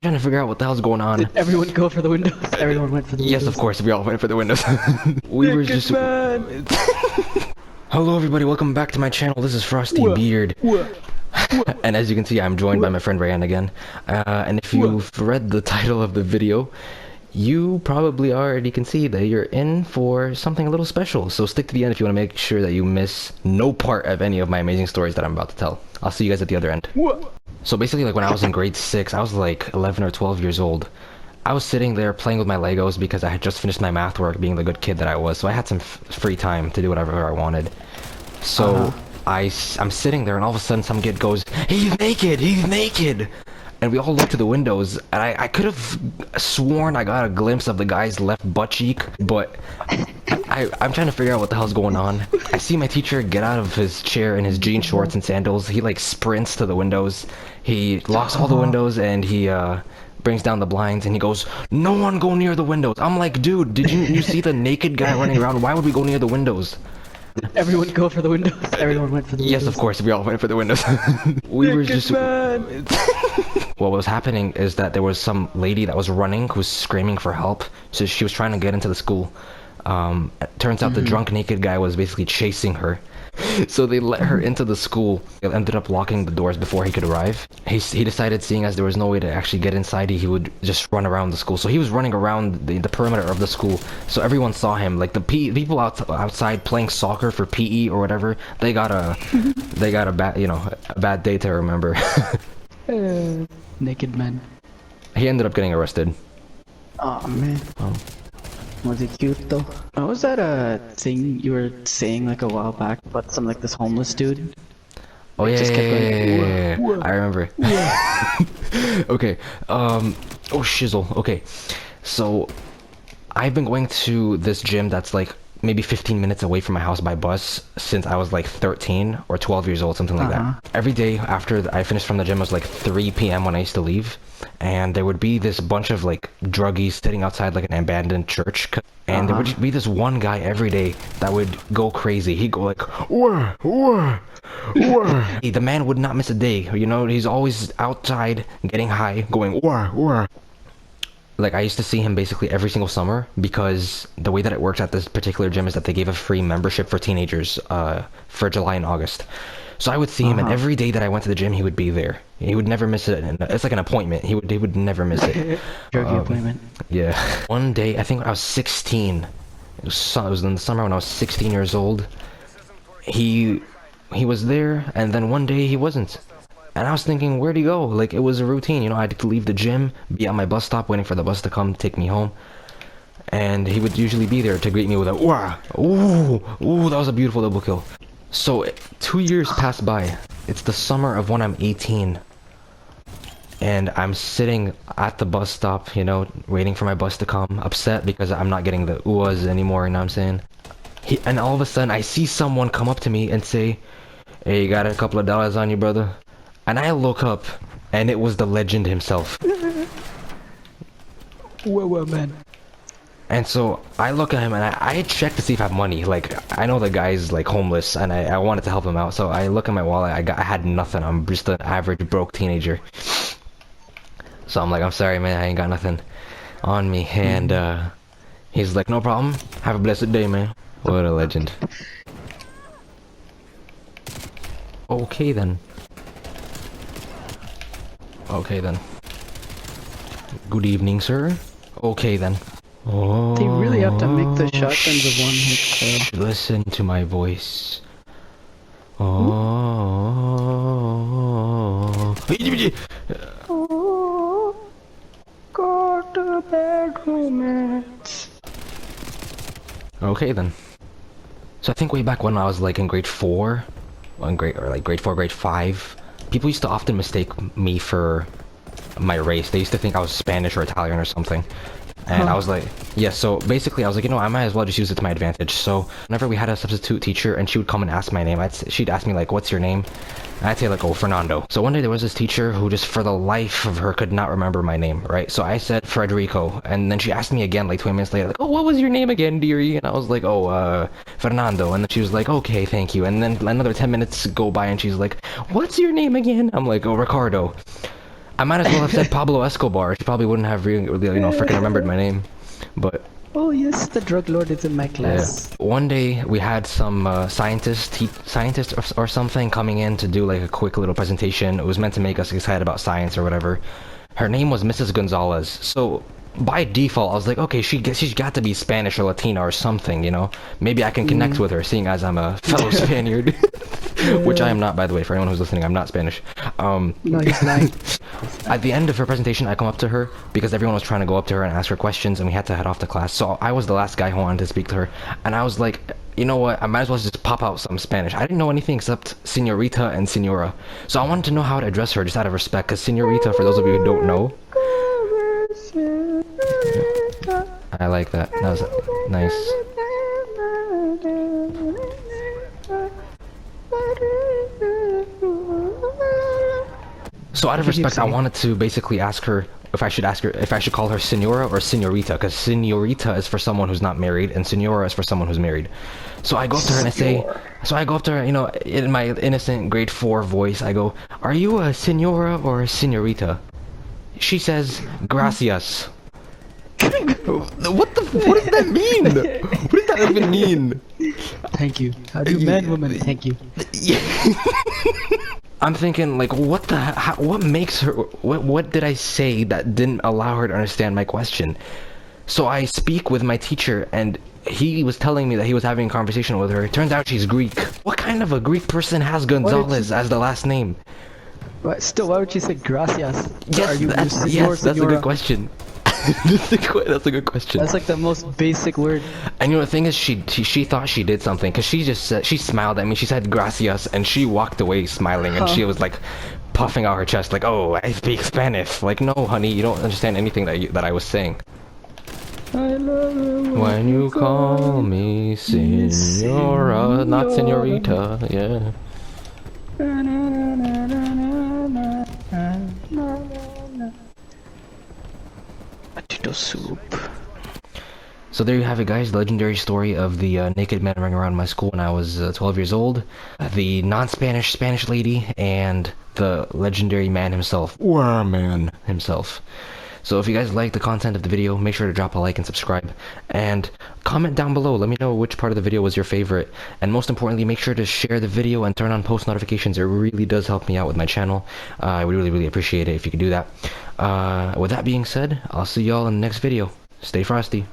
Trying to figure out what the hell's going on. Did everyone go for the windows? Everyone went for the windows. Yes, of course, we all went for the windows. We were just... Hello everybody, welcome back to my channel. This is Frosty Beard. And as you can see, I'm joined by my friend Ryan again. And if you've read the title of the video, you probably already can see that you're in for something a little special. So stick to the end if you want to make sure that you miss no part of any of my amazing stories that I'm about to tell. I'll see you guys at the other end. So basically, like when I was in grade 6, I was like 11 or 12 years old. I was sitting there playing with my Legos because I had just finished my math work, being the good kid that I was. So I had some free time to do whatever I wanted. So I'm sitting there, and all of a sudden some kid goes, "He's naked! He's naked!" And we all looked to the windows, and I could have sworn I got a glimpse of the guy's left butt cheek, but I'm trying to figure out what the hell's going on. I see my teacher get out of his chair in his jean shorts and sandals. He like sprints to the windows. He locks all the windows, and he brings down the blinds, and he goes, "No one go near the windows." I'm like, dude, did you see the naked guy running around? Why would we go near the windows? Everyone go for the windows. Everyone went for the windows. Yes, of course, we all went for the windows. We were just... What was happening is that there was some lady that was running who was screaming for help. So she was trying to get into the school. It turns out the drunk naked guy was basically chasing her. So they let her into the school. They ended up locking the doors before he could arrive. He decided, seeing as there was no way to actually get inside, he would just run around the school. So he was running around the perimeter of the school. So everyone saw him. Like the people outside playing soccer for PE or whatever, they got a bad, a bad day to remember. Naked men. He ended up getting arrested. Oh man. Was it cute though? What was that thing you were saying like a while back about some like this homeless dude? Oh yeah, just kept going, yeah. I remember. Okay. Oh shizzle. Okay. So I've been going to this gym that's like maybe 15 minutes away from my house by bus since I was like 13 or 12 years old, something like that. Every day after I finished from the gym, it was like 3 p.m. when I used to leave, and there would be this bunch of like druggies sitting outside like an abandoned church, and there would just be this one guy every day that would go crazy. He'd go like, "Wah, wah, wah." The man would not miss a day, he's always outside getting high, going wah, wah. Like, I used to see him basically every single summer, because the way that it works at this particular gym is that they gave a free membership for teenagers for July and August. So I would see him, and every day that I went to the gym, he would be there. He would never miss it. And it's like an appointment. He would never miss it. Druggie appointment. Yeah. One day, I think I was 16. It was in the summer when I was 16 years old. He was there, and then one day he wasn't. And I was thinking, where'd he go? Like, it was a routine, I had to leave the gym, be at my bus stop waiting for the bus to come take me home. And he would usually be there to greet me with a wah! Ooh, that was a beautiful double kill. So, 2 years passed by. It's the summer of when I'm 18. And I'm sitting at the bus stop, waiting for my bus to come, upset because I'm not getting the oohs anymore, you know what I'm saying? And all of a sudden, I see someone come up to me and say, "Hey, you got a couple of dollars on you, brother?" And I look up, and it was the legend himself. Whoa, man. And so I look at him, and I check to see if I have money. Like, I know the guy's like homeless, and I wanted to help him out. So I look at my wallet. I had nothing. I'm just an average broke teenager. So I'm like, "I'm sorry, man. I ain't got nothing on me." And he's like, "No problem. Have a blessed day, man." What a legend. Okay then. Okay then. Good evening, sir. Okay then. Oh, They really have to make the shotguns a one-hit kill. Listen to my voice. Oh. Go to bed, romance. Okay then. So I think way back when I was like in grade 4, grade 4, grade 5, people used to often mistake me for my race. They used to think I was Spanish or Italian or something. And I was like, yeah, so basically I was like, I might as well just use it to my advantage. So whenever we had a substitute teacher and she would come and ask my name, she'd ask me like, "What's your name?" And I'd say like, "Oh, Fernando." So one day there was this teacher who just for the life of her could not remember my name, right? So I said Federico, and then she asked me again like 20 minutes later, like, "Oh, what was your name again, dearie?" And I was like, "Oh, Fernando." And then she was like, "Okay, thank you." And then another 10 minutes go by and she's like, "What's your name again?" I'm like, "Oh, Ricardo." I might as well have said Pablo Escobar. She probably wouldn't have really, freaking remembered my name. But Oh yes, the drug lord is in my class. one day we had some scientist or something coming in to do like a quick little presentation. It was meant to make us excited about science or whatever. Her name was Mrs. Gonzalez. So by default, I was like, okay, she's got to be Spanish or Latina or something, you know? Maybe I can connect with her, seeing as I'm a fellow Spaniard. Which I am not, by the way, for anyone who's listening, I'm not Spanish. No, he's lying. At the end of her presentation, I come up to her because everyone was trying to go up to her and ask her questions, and we had to head off to class. So I was the last guy who wanted to speak to her, and I was like, you know what, I might as well just pop out some Spanish. I didn't know anything except señorita and señora. So I wanted to know how to address her just out of respect, because señorita, for those of you who don't know... I like that. That was nice. So out of respect, I wanted to basically ask her if I should call her Senora or Senorita, because Senorita is for someone who's not married, and Senora is for someone who's married. So I go up to her and I say, you know, in my innocent grade 4 voice, I go, "Are you a Senora or a Senorita?" She says, "Gracias." What does that mean? What does that even mean? Thank you. How do you man, woman? Thank you. I'm thinking, like, what makes her, what did I say that didn't allow her to understand my question? So I speak with my teacher, and he was telling me that he was having a conversation with her. It turns out she's Greek. What kind of a Greek person has Gonzalez as the last name? But still, why would you say gracias? Yes, that's a good question. That's a good question. That's like the most basic word. And you know the thing is, she thought she did something, because she just said, she smiled at me, she said gracias, and she walked away smiling, and she was like puffing out her chest like, "Oh, I speak Spanish." Like, no honey, you don't understand anything that I was saying. I love you when you call me senora, not senorita. Yeah. Potato soup. So there you have it, guys, the legendary story of the naked men running around my school when I was 12 years old, the non-Spanish Spanish lady, and the legendary man himself, or man himself. So if you guys like the content of the video, make sure to drop a like and subscribe, and comment down below. Let me know which part of the video was your favorite, and most importantly, make sure to share the video and turn on post notifications. It really does help me out with my channel. I would really appreciate it if you could do that. With that being said, I'll see y'all in the next video. Stay frosty.